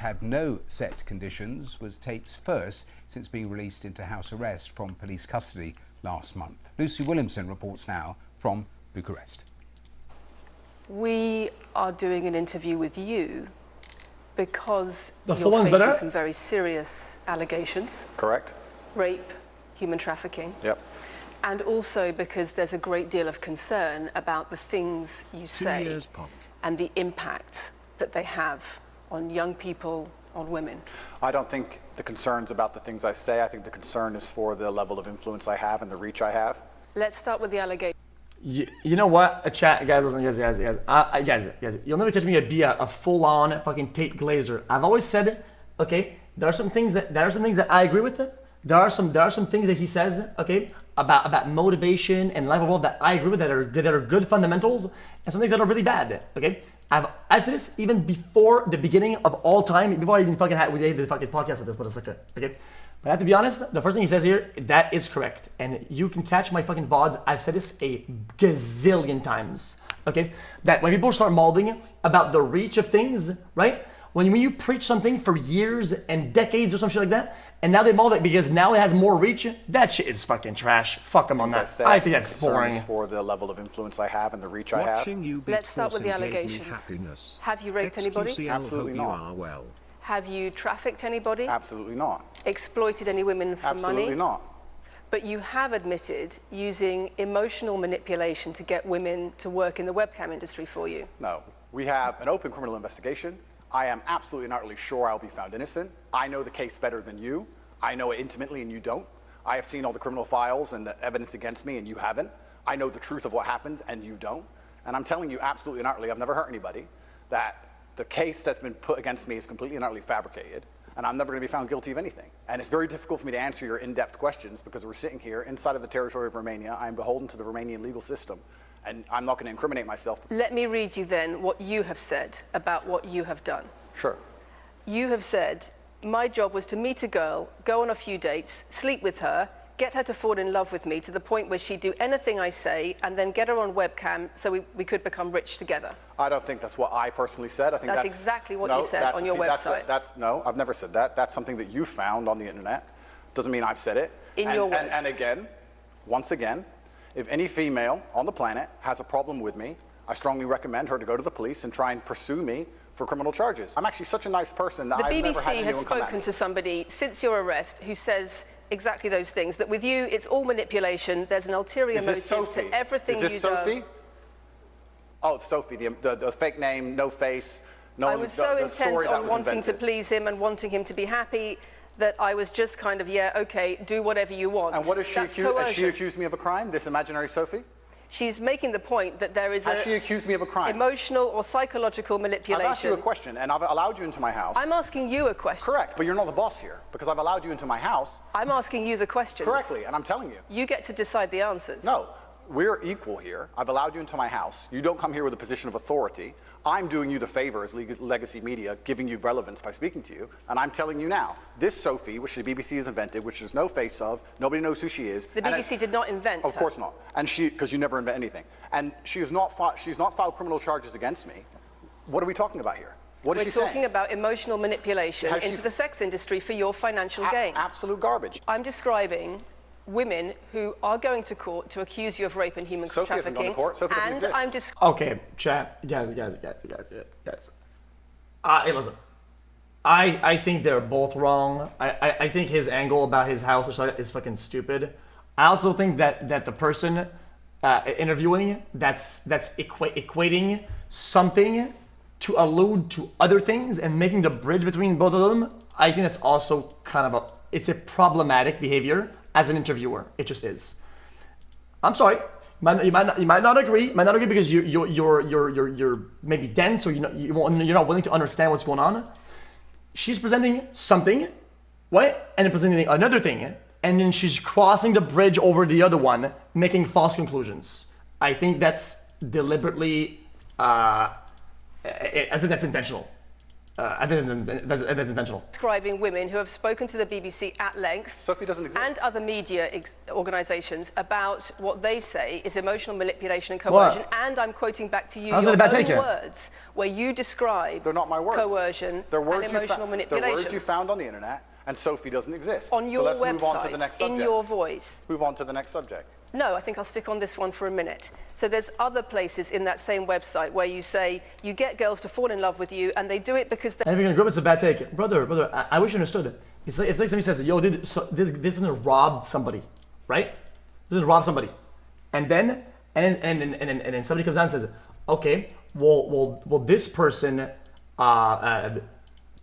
had no set conditions, was Tate's first since being released into house arrest from police custody last month. Lucy Williamson reports now from Bucharest. We are doing an interview with you because you're facing some very serious allegations. Correct. Rape, human trafficking. Yep. And also because there's a great deal of concern about the things you say and the impact that they have on young people, on women. I don't think the concern's about the things I say. I think the concern is for the level of influence I have and the reach I have. Let's start with the allegation. You know what? Chat, guys, listen, guys. You'll never catch me be a full-on fucking Tate Glazer. I've always said, okay, there are some things that I agree with. There are some things that he says, okay, about motivation and life overall that I agree with that are good fundamentals, and some things that are really bad. Okay, I've said this even before the beginning of all time, before I even fucking we did the fucking podcast with this, but it's okay. But I have to be honest, the first thing he says here, that is correct. And you can catch my fucking VODs. I've said this a gazillion times, okay? That when people start moulding about the reach of things, right? When you preach something for years and decades or some shit like that, and now they mold it because now it has more reach, that shit is fucking trash. Fuck them on that. I think that's boring. For the level of influence I have and the reach I have. Let's start with the allegations. Have you raped anybody? Absolutely not. Have you trafficked anybody? Absolutely not. Exploited any women for money? Absolutely not. But you have admitted using emotional manipulation to get women to work in the webcam industry for you. No. We have an open criminal investigation. I am absolutely and utterly sure I'll be found innocent. I know the case better than you. I know it intimately and you don't. I have seen all the criminal files and the evidence against me and you haven't. I know the truth of what happened and you don't. And I'm telling you absolutely and utterly, I've never hurt anybody, that the case that's been put against me is completely and utterly fabricated, and I'm never going to be found guilty of anything. And it's very difficult for me to answer your in-depth questions because we're sitting here inside of the territory of Romania. I'm beholden to the Romanian legal system, and I'm not going to incriminate myself. Let me read you then what you have said about what you have done. Sure. You have said, my job was to meet a girl, go on a few dates, sleep with her, get her to fall in love with me to the point where she'd do anything I say, and then get her on webcam so we could become rich together. I don't think that's what I personally said. I think that's exactly what you said on your website. No, I've never said that. That's something that you found on the internet. Doesn't mean I've said it. In your words. And again, once again, if any female on the planet has a problem with me, I strongly recommend her to go to the police and try and pursue me for criminal charges. I'm actually such a nice person that I've never had anyone come at me. The BBC has spoken to somebody since your arrest who says exactly those things, that with you it's all manipulation, there's an ulterior motive to everything you do. Is this Sophie? Oh, it's Sophie, the fake name, no face. I was so intent on wanting to please him and wanting him to be happy that I was just kind of, yeah, okay, do whatever you want. And what is she accused? Has she accused me of a crime, this imaginary Sophie? She's making the point that there is Has she accused me of a crime? Emotional or psychological manipulation. I've asked you a question, and I've allowed you into my house. I'm asking you a question. Correct, but you're not the boss here, because I've allowed you into my house. I'm asking you the questions. Correctly, and I'm telling you. You get to decide the answers. No, we're equal here. I've allowed you into my house. You don't come here with a position of authority. I'm doing you the favor as legacy media, giving you relevance by speaking to you, and I'm telling you now, this Sophie, which the BBC has invented, which there's no face of, nobody knows who she is. The BBC did not invent her. Of course not, and because you never invent anything. And she's not filed criminal charges against me. What are we talking about here? What is she saying? We're talking about emotional manipulation into the sex industry for your financial gain. Absolute garbage. I'm describing women who are going to court to accuse you of rape and human trafficking. Hasn't gone to court. Sophie doesn't exist. Okay, chat, guys. Hey, listen. I think they're both wrong. I think his angle about his house is fucking stupid. I also think that the person interviewing that's equating something to allude to other things and making the bridge between both of them, I think that's also kind of it's a problematic behavior as an interviewer. It just is. I'm sorry. You might not agree. Because you're maybe dense or you're not willing to understand what's going on. She's presenting something, right? And then presenting another thing, and then she's crossing the bridge over the other one, making false conclusions. I think that's deliberately. I think that's intentional. I think that's intentional. Describing women who have spoken to the BBC at length Sophie doesn't exist. and other media organisations about what they say is emotional manipulation and coercion. What? And I'm quoting back to you How's your it a bad own take? words where you describe They're not my words. coercion They're words and emotional manipulation. They're words you found on the internet, and Sophie doesn't exist. On your so let's move on to the next website, subject. in your voice. Move on to the next subject. No, I think I'll stick on this one for a minute. So there's other places in that same website where you say you get girls to fall in love with you and they do it because they... And if you're gonna group, it's a bad take. Brother, I wish you understood. It's like somebody says, yo, dude, so this person robbed somebody, right? This person robbed somebody. And then somebody comes down and says, okay, well this person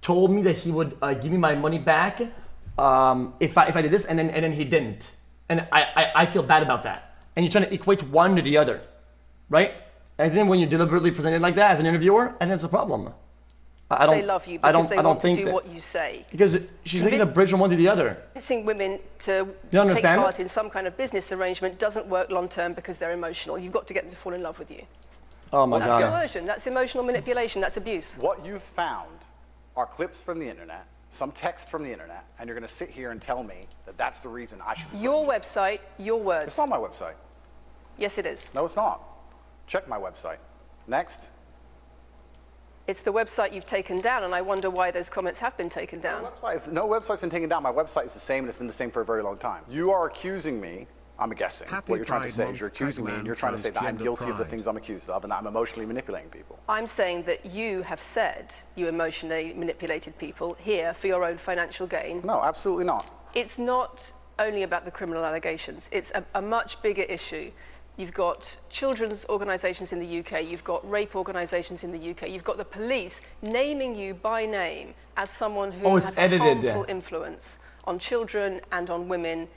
told me that he would give me my money back if I did this, and then he didn't. And I feel bad about that. And you're trying to equate one to the other, right? And then when you deliberately present it like that as an interviewer, and it's a problem. I don't. They love you because they want to do what you say. Because she's making a bridge from one to the other. Convincing women to take understand? part in some kind of business arrangement doesn't work long term because they're emotional. You've got to get them to fall in love with you. Oh my That's God. coercion, that's emotional manipulation, that's abuse. What you've found are clips from the internet, some text from the internet, and you're going to sit here and tell me that that's the reason I should be... Your website, your words. It's not my website. Yes, it is. No, it's not. Check my website. Next. It's the website you've taken down, and I wonder why those comments have been taken down. No website's been taken down. My website is the same, and it's been the same for a very long time. You are accusing me, I'm guessing, Happy what you're trying to Pride say is Month, you're accusing me, and you're trying to say that I'm transgender guilty of the pride. things I'm accused of, and that I'm emotionally manipulating people. I'm saying that you have said you emotionally manipulated people here for your own financial gain. No, absolutely not. It's not only about the criminal allegations. It's a much bigger issue. You've got children's organisations in the UK, you've got rape organisations in the UK, you've got the police naming you by name as someone who has a harmful influence on children and on women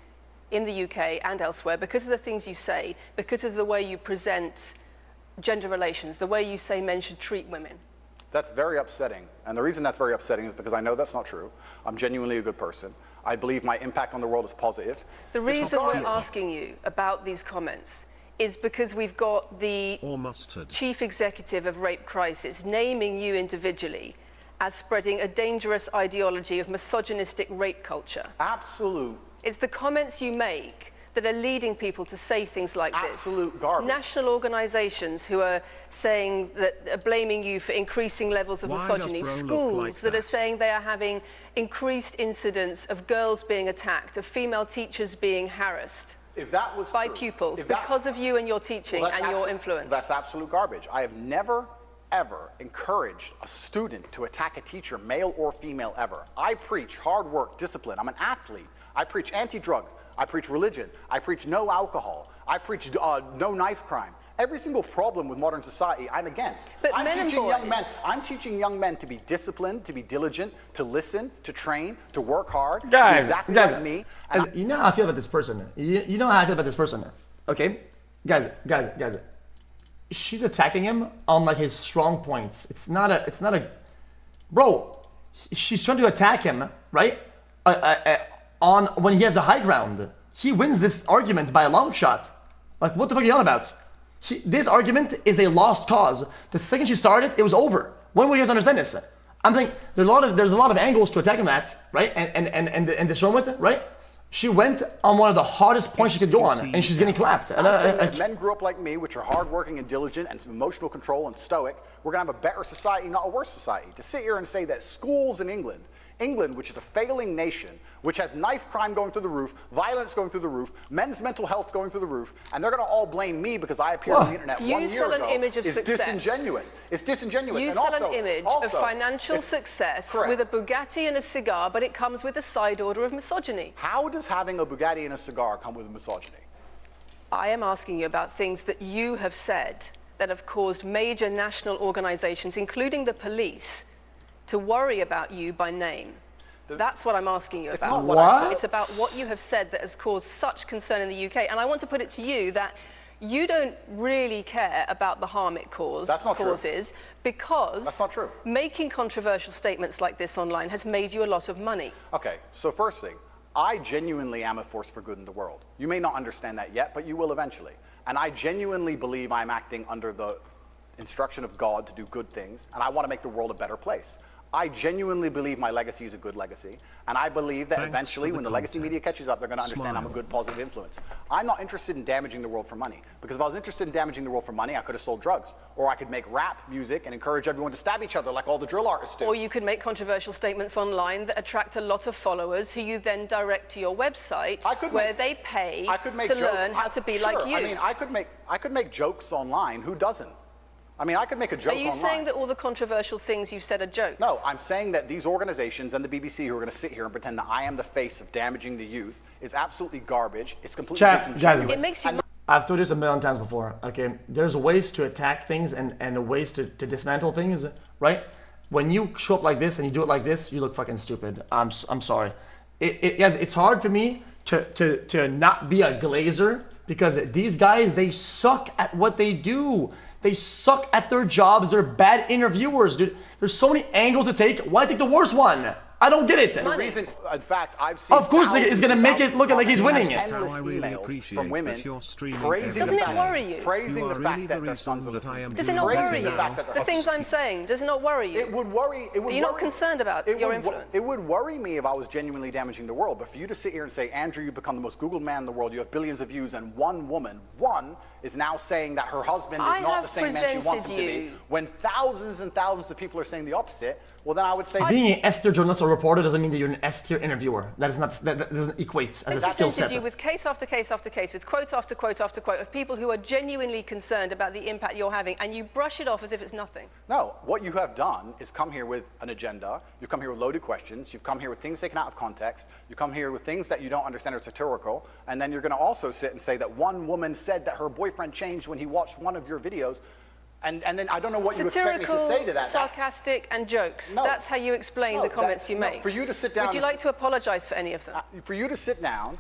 in the UK and elsewhere because of the things you say, because of the way you present gender relations, the way you say men should treat women. That's very upsetting. And the reason that's very upsetting is because I know that's not true. I'm genuinely a good person. I believe my impact on the world is positive. The reason we're asking you about these comments is because we've got the chief executive of Rape Crisis naming you individually as spreading a dangerous ideology of misogynistic rape culture. Absolute. It's the comments you make that are leading people to say things like this. Absolute garbage. National organisations who are saying that are blaming you for increasing levels of misogyny. Schools that are saying they are having increased incidents of girls being attacked, of female teachers being harassed. If that was by true, pupils because of you and your teaching and your influence. That's absolute garbage. I have never, ever encouraged a student to attack a teacher, male or female, ever. I preach hard work, discipline. I'm an athlete. I preach anti-drug. I preach religion. I preach no alcohol. I preach no knife crime. Every single problem with modern society, I'm against. But I'm teaching young men to be disciplined, to be diligent, to listen, to train, to work hard, to be exactly like me. You know how I feel about this person. You know how I feel about this person. Okay, guys. She's attacking him on like his strong points. It's not a. Bro, she's trying to attack him, right? On when he has the high ground. He wins this argument by a long shot. Like, what the fuck are you on about? This argument is a lost cause. The second she started, it was over. When will you guys understand this? I'm thinking there's a lot of angles to attack him at, right? And this show with it, right? She went on one of the hardest points she could go on, and she's getting clapped. I'm saying that if men grew up like me, which are hardworking and diligent and some emotional control and stoic, we're gonna have a better society, not a worse society. To sit here and say that schools in England, which is a failing nation, which has knife crime going through the roof, violence going through the roof, men's mental health going through the roof, and they're going to all blame me because I appeared on the internet 1 year ago. You sell an image of success. Disingenuous. It's disingenuous. You sell an image of financial success with a Bugatti and a cigar, but it comes with a side order of misogyny. How does having a Bugatti and a cigar come with misogyny? I am asking you about things that you have said that have caused major national organizations, including the police, to worry about you by name. That's what I'm asking you about. It's not what I said. It's about what you have said that has caused such concern in the UK. And I want to put it to you that you don't really care about the harm it causes because that's not true. Making controversial statements like this online has made you a lot of money. Okay, so first thing, I genuinely am a force for good in the world. You may not understand that yet, but you will eventually. And I genuinely believe I'm acting under the instruction of God to do good things, and I want to make the world a better place. I genuinely believe my legacy is a good legacy. And I believe that eventually, when the legacy media catches up, they're going to understand I'm a good, positive influence. I'm not interested in damaging the world for money. Because if I was interested in damaging the world for money, I could have sold drugs. Or I could make rap music and encourage everyone to stab each other like all the drill artists do. Or you could make controversial statements online that attract a lot of followers who you then direct to your website where they pay to learn how to be like you. I mean, I could make jokes online. Who doesn't? I mean, I could make a joke online. Are you saying that all the controversial things you've said are jokes? No, I'm saying that these organizations and the BBC who are going to sit here and pretend that I am the face of damaging the youth is absolutely garbage. It's completely disingenuous. It makes you... I've told you this a million times before, okay? There's ways to attack things and ways to dismantle things, right? When you show up like this and you do it like this, you look fucking stupid. I'm sorry. Guys, it's hard for me to not be a glazer because these guys, they suck at what they do. They suck at their jobs. They're bad interviewers, dude. There's so many angles to take. Why take the worst one? I don't get it. The reason, in fact, I've seen. Of course, it's gonna make it look like he's winning. Endless emails from women praising Doesn't it worry you? Praising the fact that their sons are listening. Does it not worry you? The things I'm saying, does it not worry you? It would worry. Are you not concerned about your influence? It would worry me if I was genuinely damaging the world. But for you to sit here and say, Andrew, you've become the most Googled man in the world. You have billions of views, and one woman, is now saying that her husband is not the same man she wants him to be. When thousands and thousands of people are saying the opposite, well, then I would say being an S-tier journalist or reporter doesn't mean that you're an S-tier interviewer. That doesn't equate as a skill set. I presented you with case after case after case, with quote after quote after quote of people who are genuinely concerned about the impact you're having, and you brush it off as if it's nothing. No, what you have done is come here with an agenda. You've come here with loaded questions. You've come here with things taken out of context. You come here with things that you don't understand are satirical, and then you're going to also sit and say that one woman said that her boyfriend changed when he watched one of your videos. And then I don't know what you expect me to say to that. Sarcastic, and jokes. No, that's how you explain the comments you make. For you to sit down. Would you like to apologize for any of them? For you to sit down.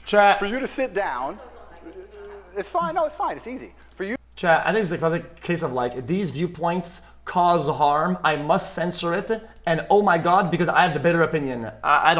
Chat. For you to sit down. It's fine. No, it's fine. It's easy. For you. Chat. I think it's like a case of like these viewpoints cause harm. I must censor it. And oh my God, because I have the better opinion. I don't.